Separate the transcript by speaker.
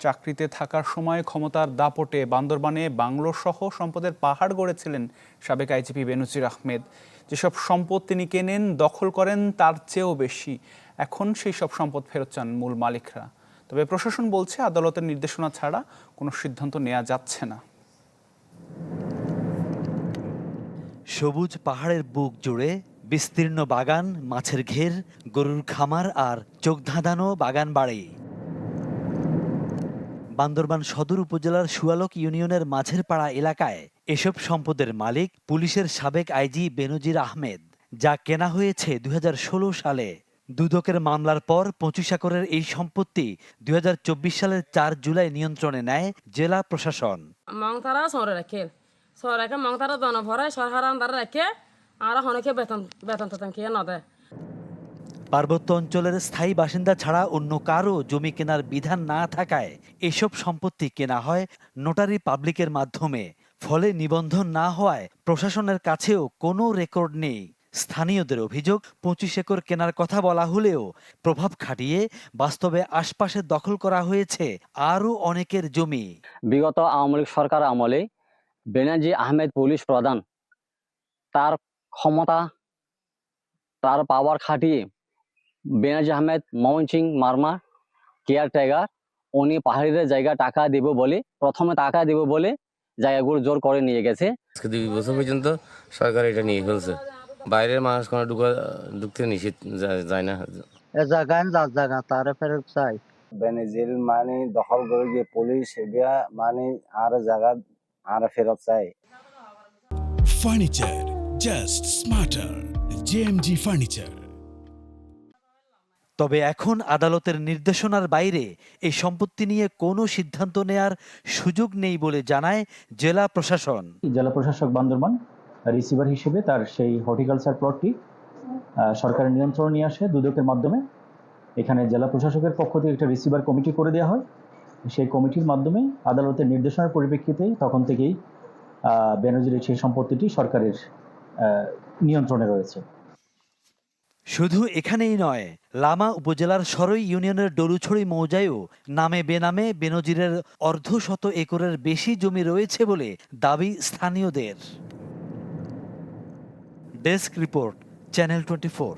Speaker 1: চাকরিতে থাকার সময় ক্ষমতার দাপটে বান্দরবানে বাংলো সহ সম্পদের পাহাড় গড়েছিলেন সাবেক আইজিপি বেনজির আহমেদ। যেসব সম্পদ তিনি কেনেন, দখল করেন, তার চেয়েও বেশি এখন সেই সব সম্পদ ফেরত চান মূল মালিকরা। তবে প্রশাসন বলছে আদালতের নির্দেশনা ছাড়া কোনো সিদ্ধান্ত নেওয়া যাচ্ছে না।
Speaker 2: সবুজ পাহাড়ের বুক জুড়ে বিস্তীর্ণ বাগান, মাছের ঘের, গরুর খামার আর চোখ ধাঁধানো বাগান বাড়ি। বান্দরবান সদর উপজেলার সুয়ালক ইউনিয়নের মাঝের পাড়া এলাকায় এসব সম্পদের মালিক পুলিশের সাবেক আইজি বেনজির আহমেদ। যা কেনা হয়েছে 2016 সালে। দুদকের মামলার পর 25 একরের এই সম্পত্তি 2024 সালের 4 জুলাই নিয়ন্ত্রণে নেয় জেলা প্রশাসন। পার্বত্য অঞ্চলের স্থায়ী বাসিন্দা ছাড়া অন্য কারও জমি কেনার বিধান না থাকায় এসব সম্পত্তি কেনা হয় নোটারি পাবলিকের মাধ্যমে। ফলে নিবন্ধন না হওয়ায় প্রশাসনের কাছেও কোনো রেকর্ড নেই। স্থানীয়দের অভিযোগ, 25 একর কেনার কথা বলা হলেও প্রভাব খাটিয়ে বাস্তবে আশপাশে দখল করা হয়েছে আরও অনেকের জমি।
Speaker 3: বিগত আওয়ামী লীগ সরকার আমলে বেনজির আহমেদ পুলিশ প্রধান তার ক্ষমতা, তার পাওয়ার খাটিয়ে বেনজির আহমেদ ময়মনসিংহ মারমা কেয়ারটেকার, উনি পাহাড়িদের জায়গা টাকা দেব বলে প্রথমে টাকা দেব বলে জায়গাগুলো জোর করে নিয়ে গেছে।
Speaker 4: আজকে 2 বছর পর্যন্ত সরকার এটা নিয়ে ফেলছে। বাইরের মানুষ কোনো ঢুকতে নিষেধ যায় না।
Speaker 5: জায়গা তারা ফেরত চাই।
Speaker 6: বেনজির মানে দখল করে যে পুলিশ এগুলা মানে আর জায়গা আর ফেরত চাই।
Speaker 7: Furniture just smarter, JMG furniture.
Speaker 2: তবে এখন আদালতের নির্দেশনার বাইরে এই সম্পত্তি নিয়ে কোনো সিদ্ধান্ত নেয়ার সুযোগ নেই বলে জানায় জেলা প্রশাসন।
Speaker 8: জেলা প্রশাসক বান্দরবান রিসিভার হিসেবে তার সেই হর্টিকালচার প্লটটি সরকারের নিয়ন্ত্রণ নিয়ে আসে দুদকের মাধ্যমে। এখানে জেলা প্রশাসকের পক্ষ থেকে একটা রিসিভার কমিটি করে দেওয়া হয়। সেই কমিটির মাধ্যমে আদালতের নির্দেশনার পরিপ্রেক্ষিতে তখন থেকেই বেনজিরের সেই সম্পত্তিটি সরকারের নিয়ন্ত্রণে রয়েছে।
Speaker 2: শুধু এখানেই নয়, লামা উপজেলার সরই ইউনিয়নের ডলুছড়ি মৌজায়ও নামে বেনামে বেনজিরের অর্ধশত একরের বেশি জমি রয়েছে বলে দাবি স্থানীয়দের। Desk report, channel 24।